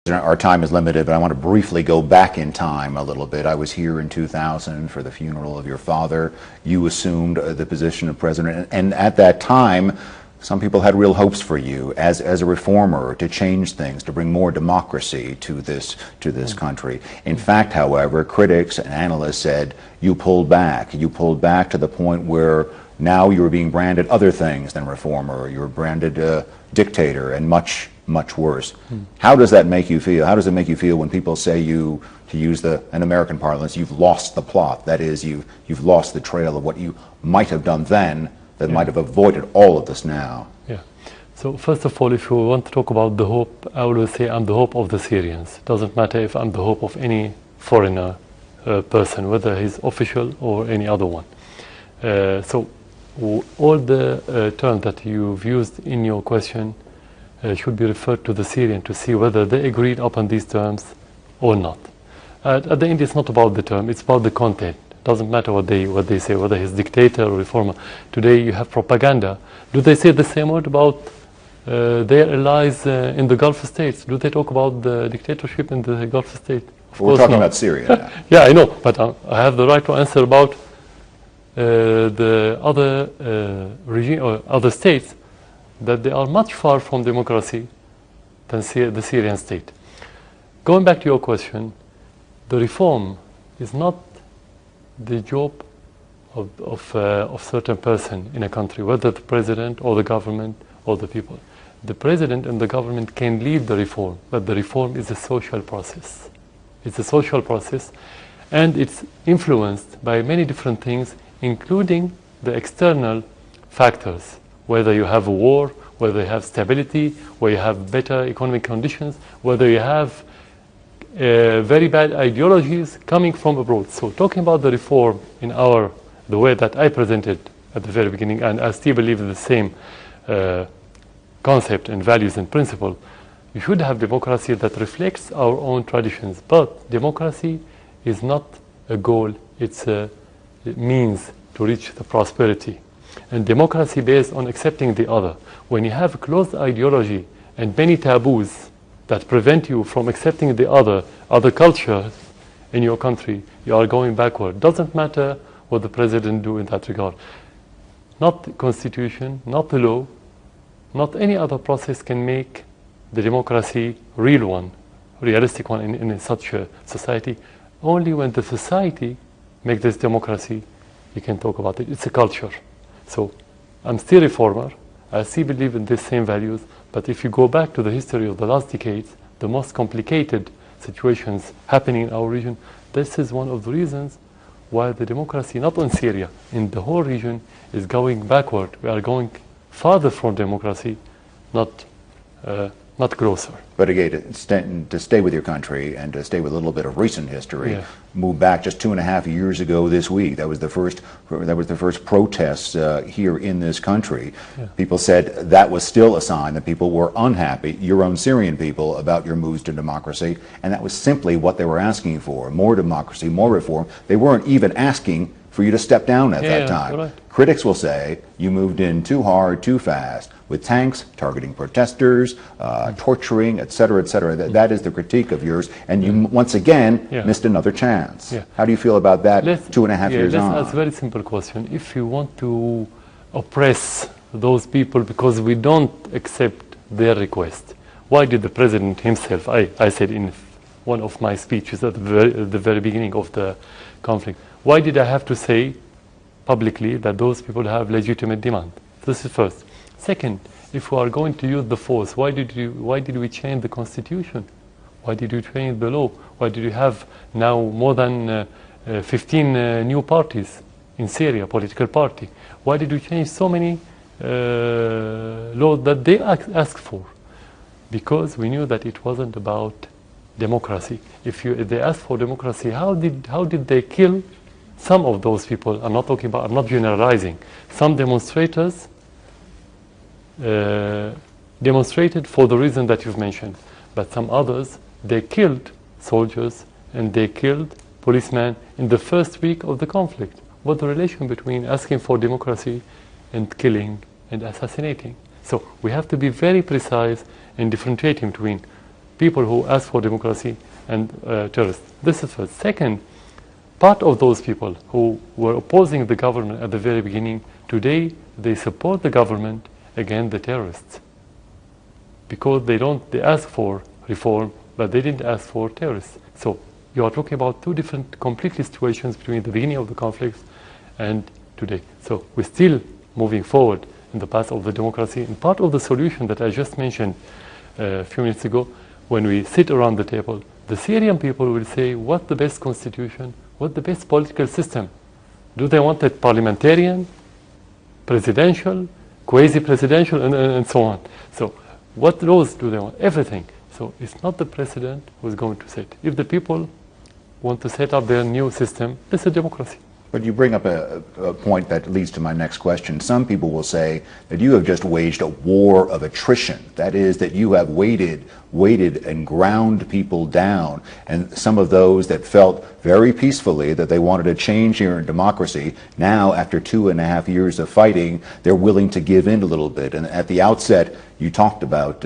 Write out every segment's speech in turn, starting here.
Our time is limited, but I want to briefly go back in time a little bit. I was here in 2000 for the funeral of your father. You assumed the position of president, and at that time, some people had real hopes for you as a reformer to change things, to bring more democracy to this country. In fact, however, critics and analysts said you pulled back. You pulled back to the point where now you were being branded other things than reformer. You were branded dictator and much worse. How does that make you feel? How does it make you feel when people say you, to use an American parlance, you've lost the plot? That is, you've lost the trail of what you might have done then that might have avoided all of this now. Yeah. So first of all, if you want to talk about the hope, I always say I'm the hope of the Syrians. It doesn't matter if I'm the hope of any foreigner person, whether he's official or any other one. So all the terms that you've used in your question should be referred to the Syrian to see whether they agreed upon these terms or not. At the end, it's not about the term, it's about the content. It doesn't matter what they say, whether he's dictator or reformer. Today you have propaganda. Do they say the same word about their allies in the Gulf states? Do they talk about the dictatorship in the Gulf states? We're talking about Syria now. Yeah, I know, but I have the right to answer about the other regime or other states, that they are much far from democracy than the Syrian state. Going back to your question, the reform is not the job of certain person in a country, whether the president or the government or the people. The president and the government can lead the reform, but the reform is a social process. It's a social process, and it's influenced by many different things, including the external factors, whether you have a war, whether you have stability, whether you have better economic conditions, whether you have very bad ideologies coming from abroad. So talking about the reform in the way that I presented at the very beginning, and I still believe in the same concept and values and principle, you should have democracy that reflects our own traditions. But democracy is not a goal, it's a means to reach the prosperity. And democracy based on accepting the other. When you have a closed ideology and many taboos that prevent you from accepting the other cultures in your country, you are going backward. Doesn't matter what the president do in that regard. Not the constitution, not the law, not any other process can make the democracy real one, realistic one in such a society. Only when the society makes this democracy, you can talk about it. It's a culture. So I'm still a reformer. I still believe in these same values. But if you go back to the history of the last decades, the most complicated situations happening in our region, this is one of the reasons why the democracy, not in Syria, in the whole region, is going backward. We are going farther from democracy, not closer. But again, to stay with your country and to stay with a little bit of recent history, move back just 2.5 years ago this week. That was the first protests here in this country. Yeah. People said that was still a sign that people were unhappy, your own Syrian people, about your moves to democracy, and that was simply what they were asking for: more democracy, more reform. They weren't even asking for you to step down at that time. Right. Critics will say you moved in too hard, too fast, with tanks, targeting protesters, torturing, et cetera, et cetera. That is the critique of yours, and you once again missed another chance. Yeah. How do you feel about that 2.5 years on? That's a very simple question. If you want to oppress those people because we don't accept their request, why did the president himself, I said in one of my speeches at the very beginning of the conflict, why did I have to say publicly that those people have legitimate demand? This is first. Second, if we are going to use the force, why did we change the constitution? Why did you change the law? Why did you have now more than 15 new parties in Syria, political party? Why did you change so many laws that they asked for? Because we knew that it wasn't about democracy. If they asked for democracy, how did they kill some of those people? I'm not generalizing. Some demonstrators demonstrated for the reason that you've mentioned, but some others, they killed soldiers and they killed policemen in the first week of the conflict. What's the relation between asking for democracy and killing and assassinating? So we have to be very precise in differentiating between people who ask for democracy and terrorists. This is first. Second, part of those people who were opposing the government at the very beginning, today they support the government against the terrorists. Because they ask for reform, but they didn't ask for terrorists. So you are talking about two different completely situations between the beginning of the conflict and today. So we're still moving forward in the path of the democracy. And part of the solution that I just mentioned a few minutes ago, when we sit around the table, the Syrian people will say, what's the best constitution? What's the best political system? Do they want it parliamentarian, presidential, quasi-presidential, and so on? So what laws do they want? Everything. So it's not the president who's going to set. If the people want to set up their new system, it's a democracy. But you bring up a point that leads to my next question. Some people will say that you have just waged a war of attrition. That is, that you have waited and ground people down. And some of those that felt very peacefully that they wanted a change here in democracy, now after 2.5 years of fighting, they're willing to give in a little bit. And at the outset, you talked about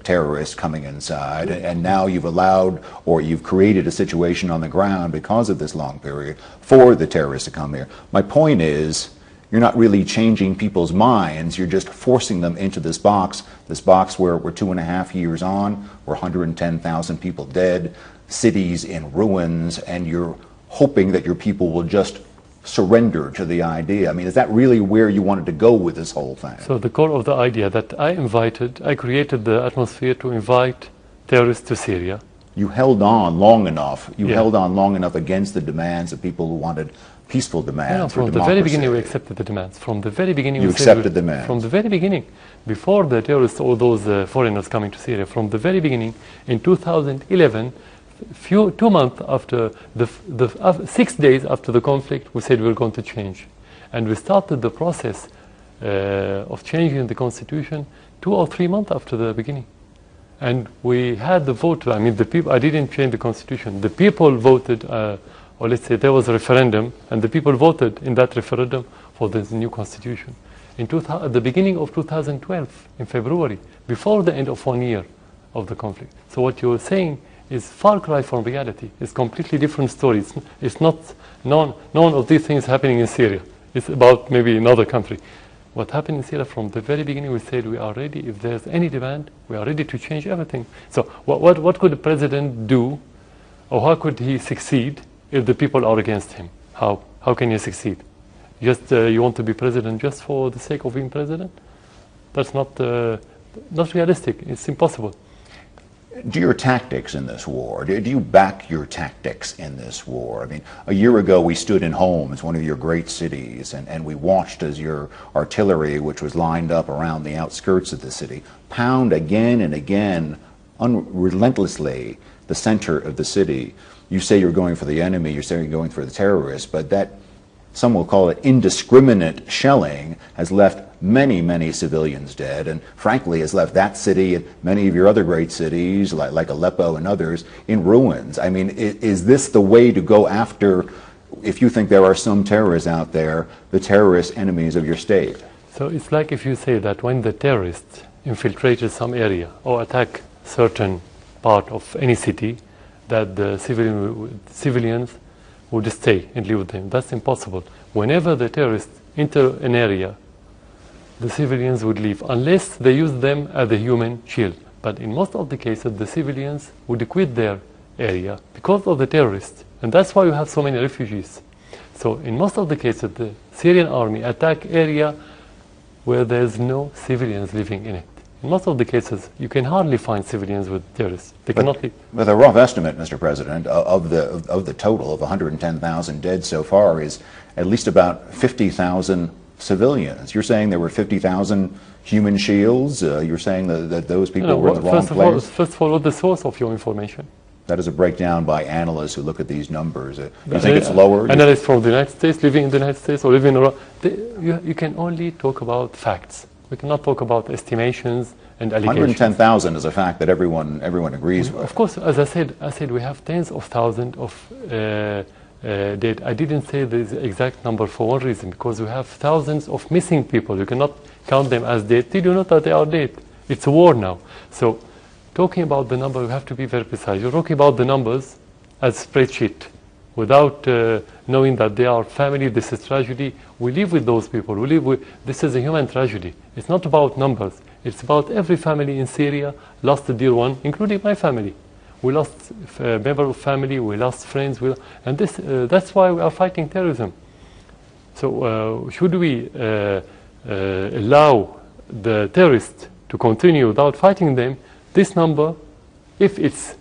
terrorists coming inside, and now you've allowed, or you've created a situation on the ground because of this long period for the terrorists to come here. My point is, you're not really changing people's minds, you're just forcing them into this box where we're 2.5 years on, we're 110,000 people dead, cities in ruins, and you're hoping that your people will just surrender to the idea. I mean, is that really where you wanted to go with this whole thing? So the core of the idea that I created the atmosphere to invite terrorists to Syria. You held on long enough. You held on long enough against the demands of people who wanted peaceful demands. From the very beginning, we accepted the demands. From the very beginning, you accepted demands. From the very beginning, before the terrorists, all those foreigners coming to Syria, from the very beginning, in 2011, 2 months after 6 days after the conflict, we said we were going to change, and we started the process of changing the constitution 2 or 3 months after the beginning. And we had the vote. I mean, the people. I didn't change the constitution. The people voted, or let's say there was a referendum, and the people voted in that referendum for this new constitution. At the beginning of 2012, in February, before the end of 1 year of the conflict. So what you're saying is far cry from reality. It's completely different story. It's not none of these things happening in Syria. It's about maybe another country. What happened in Syria from the very beginning, we said we are ready. If there's any demand, we are ready to change everything. So what could the president do, or how could he succeed if the people are against him? How can he succeed? Just you want to be president just for the sake of being president? That's not realistic. It's impossible. Do your tactics in this war, do you back your tactics in this war? I mean, a year ago we stood in Homs, one of your great cities, and we watched as your artillery, which was lined up around the outskirts of the city, pound again and again, relentlessly, the center of the city. You say you're going for the enemy, you say you're going for the terrorists, but that, some will call it indiscriminate shelling, has left many civilians dead, and frankly has left that city and many of your other great cities like Aleppo and others in ruins. I mean, is this the way to go after, if you think there are some terrorists out there, the terrorist enemies of your state? So it's like if you say that when the terrorists infiltrated some area or attack certain part of any city, that the civilians would stay and live with them. That's impossible. Whenever the terrorists enter an area, the civilians would leave, unless they use them as a human shield. But in most of the cases, the civilians would quit their area because of the terrorists. And that's why you have so many refugees. So in most of the cases, the Syrian army attack area where there's no civilians living in it. In most of the cases, you can hardly find civilians with terrorists. They cannot live. With a rough estimate, Mr. President, of the total of 110,000 dead so far is at least about 50,000 civilians. You're saying there were 50,000 human shields? You're saying that those people were in the wrong place? First of all, what's the source of your information? That is a breakdown by analysts who look at these numbers. You think it's lower? Analysts from the United States, living in the United States, or living around. You can only talk about facts. We cannot talk about estimations and allegations. 110,000 is a fact that everyone agrees with. Of course, as I said, we have tens of thousands of dead. I didn't say the exact number for one reason, because we have thousands of missing people. You cannot count them as dead. Did you know that they are dead? It's a war now. So talking about the number, you have to be very precise. You're talking about the numbers as spreadsheet, without knowing that they are family. This is tragedy. We live with those people. We live with. This is a human tragedy. It's not about numbers. It's about every family in Syria lost a dear one, including my family. We lost a member of family. We lost friends. And that's why we are fighting terrorism. So should we allow the terrorists to continue without fighting them? This number, if it's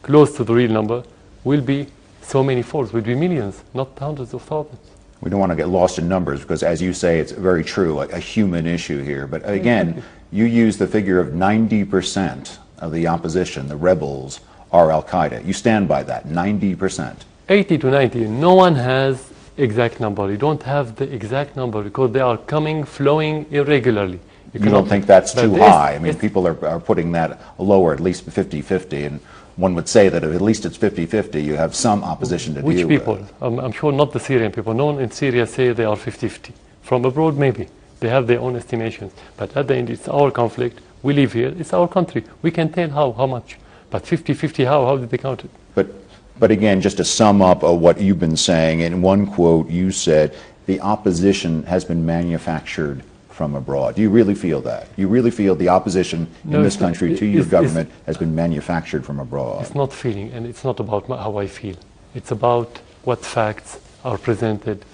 close to the real number, will be so many folds, will be millions, not hundreds of thousands. We don't want to get lost in numbers because, as you say, it's very true, a human issue here. But again, you use the figure of 90% of the opposition, the rebels, are al-Qaeda. You stand by that, 90%. 80 to 90, no one has exact number. You don't have the exact number because they are coming, flowing irregularly. You don't think that's too high? I mean, people are putting that lower, at least 50-50, and one would say that if at least it's 50-50, you have some opposition to deal with. Which people? I'm sure not the Syrian people. No one in Syria say they are 50-50. From abroad, maybe. They have their own estimations. But at the end, it's our conflict. We live here. It's our country. We can tell how much. But 50-50, how did they count it? But again, just to sum up what you've been saying, in one quote you said, the opposition has been manufactured from abroad. Do you really feel that? You really feel the opposition in this country to your government has been manufactured from abroad? It's not feeling, and it's not about how I feel. It's about what facts are presented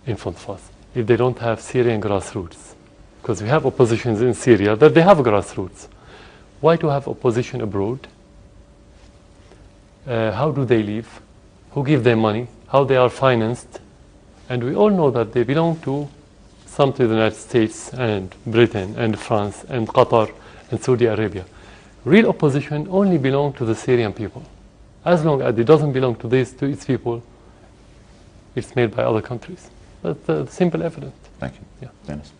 in front of us. If they don't have Syrian grassroots, because we have oppositions in Syria that they have grassroots. Why to have opposition abroad? How do they live? Who give them money? How they are financed? And we all know that they belong to some to the United States and Britain and France and Qatar and Saudi Arabia. Real opposition only belongs to the Syrian people. As long as it doesn't belong to its people, it's made by other countries. That's simple evidence. Thank you. Yeah. Dennis.